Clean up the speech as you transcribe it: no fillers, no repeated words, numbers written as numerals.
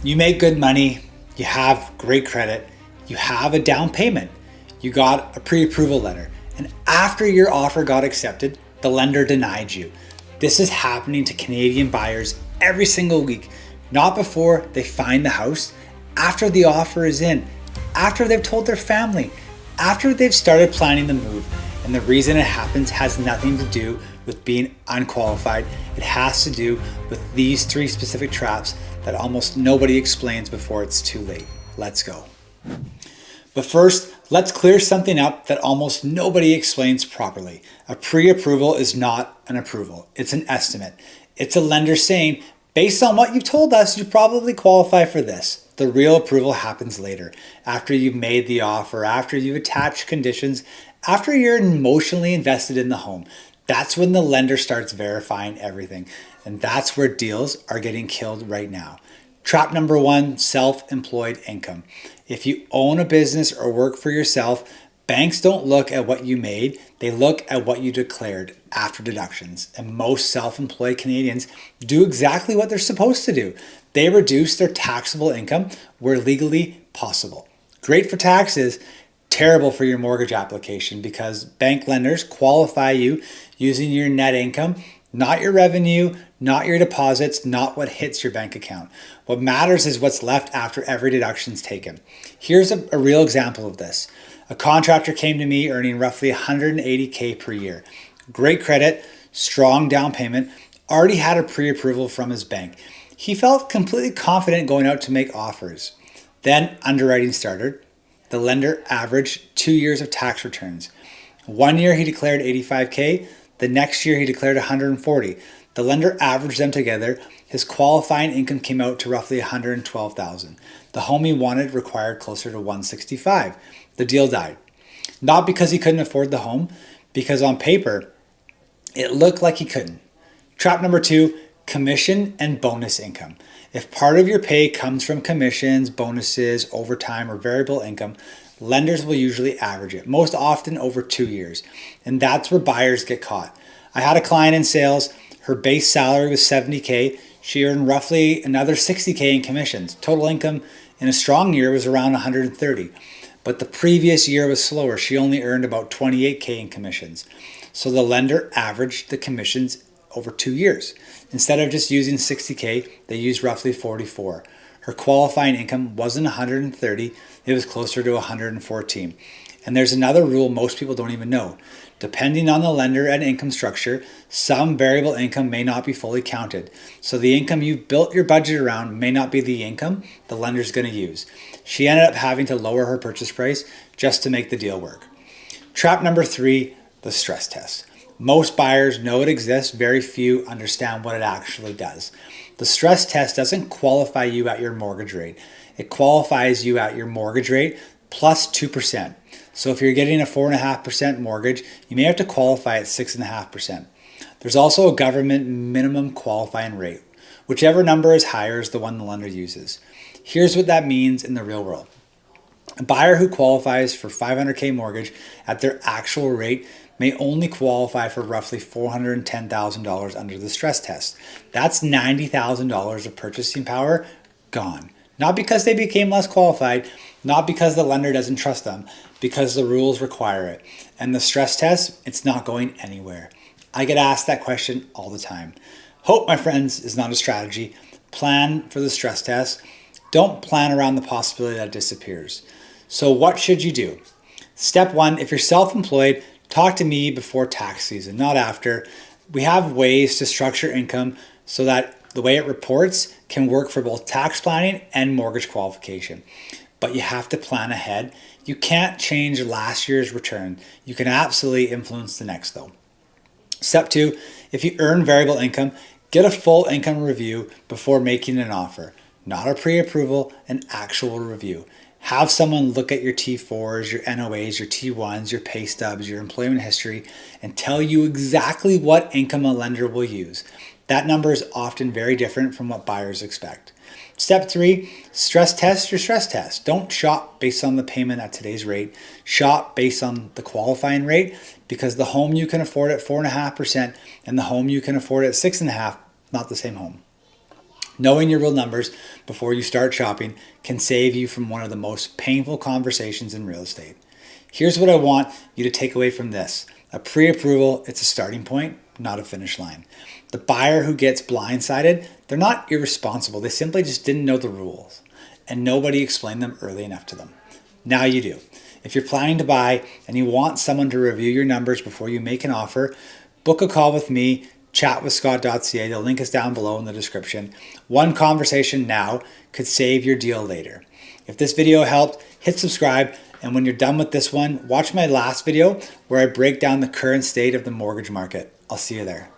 You make good money, you have great credit, you have a down payment, you got a pre-approval letter, and after your offer got accepted, the lender denied you. This is happening to Canadian buyers every single week, not before they find the house, after the offer is in, after they've told their family, after they've started planning the move. And the reason it happens has nothing to do with being unqualified. It has to do with these three specific traps that almost nobody explains before it's too late. Let's go. But first, let's clear something up that almost nobody explains properly. A pre-approval is not an approval. It's an estimate. It's a lender saying, based on what you've told us, you probably qualify for this. The real approval happens later, after you've made the offer, after you've attached conditions, after you're emotionally invested in the home. That's when the lender starts verifying everything. And that's where deals are getting killed right now. Trap number one, self-employed income. If you own a business or work for yourself, banks don't look at what you made, they look at what you declared after deductions. And most self-employed Canadians do exactly what they're supposed to do. They reduce their taxable income where legally possible. Great for taxes, terrible for your mortgage application because bank lenders qualify you using your net income, not your revenue, not your deposits, not what hits your bank account. What matters is what's left after every deduction is taken. Here's a real example of this. A contractor came to me earning roughly $180K per year. Great credit, strong down payment, already had a pre-approval from his bank. He felt completely confident going out to make offers. Then underwriting started. The lender averaged 2 years of tax returns. 1 year he declared 85K, the next year he declared 140. The lender averaged them together. His qualifying income came out to roughly 112,000. The home he wanted required closer to 165. The deal died. Not because he couldn't afford the home, because on paper, it looked like he couldn't. Trap number two, commission and bonus income. If part of your pay comes from commissions, bonuses, overtime, or variable income, lenders will usually average it, most often over 2 years. And that's where buyers get caught. I had a client in sales. Her base salary was 70K. She earned roughly another 60K in commissions. Total income in a strong year was around 130. But the previous year was slower. She only earned about 28K in commissions. So the lender averaged the commissions over 2 years. Instead of just using 60K, they used roughly 44. Her qualifying income wasn't 130, it was closer to 114. And there's another rule most people don't even know. Depending on the lender and income structure, some variable income may not be fully counted. So the income you've built your budget around may not be the income the lender's going to use. She ended up having to lower her purchase price just to make the deal work. Trap number three, the stress test. Most buyers know it exists, very few understand what it actually does. The stress test doesn't qualify you at your mortgage rate. It qualifies you at your mortgage rate plus 2%. So if you're getting a 4.5% mortgage, you may have to qualify at 6.5%. There's also a government minimum qualifying rate. Whichever number is higher is the one the lender uses. Here's what that means in the real world. A buyer who qualifies for $500K mortgage at their actual rate may only qualify for roughly $410,000 under the stress test. That's $90,000 of purchasing power gone. Not because they became less qualified, not because the lender doesn't trust them, because the rules require it. And the stress test, it's not going anywhere. I get asked that question all the time. Hope, my friends, is not a strategy. Plan for the stress test. Don't plan around the possibility that it disappears. So what should you do? Step one, if you're self-employed, talk to me before tax season, not after. We have ways to structure income so that the way it reports can work for both tax planning and mortgage qualification. But you have to plan ahead. You can't change last year's return. You can absolutely influence the next though. Step two, if you earn variable income, get a full income review before making an offer. Not a pre-approval, an actual review. Have someone look at your T4s, your NOAs, your T1s, your pay stubs, your employment history, and tell you exactly what income a lender will use. That number is often very different from what buyers expect. Step three, stress test your stress test. Don't shop based on the payment at today's rate. Shop based on the qualifying rate, because the home you can afford at 4.5% and the home you can afford at 6.5%, not the same home. Knowing your real numbers before you start shopping can save you from one of the most painful conversations in real estate. Here's what I want you to take away from this. A pre-approval, it's a starting point, not a finish line. The buyer who gets blindsided, they're not irresponsible. They simply just didn't know the rules, and nobody explained them early enough to them. Now you do. If you're planning to buy and you want someone to review your numbers before you make an offer, book a call with me, chatwithscott.ca. The link is down below in the description. One conversation now could save your deal later. If this video helped, hit subscribe. And when you're done with this one, watch my last video where I break down the current state of the mortgage market. I'll see you there.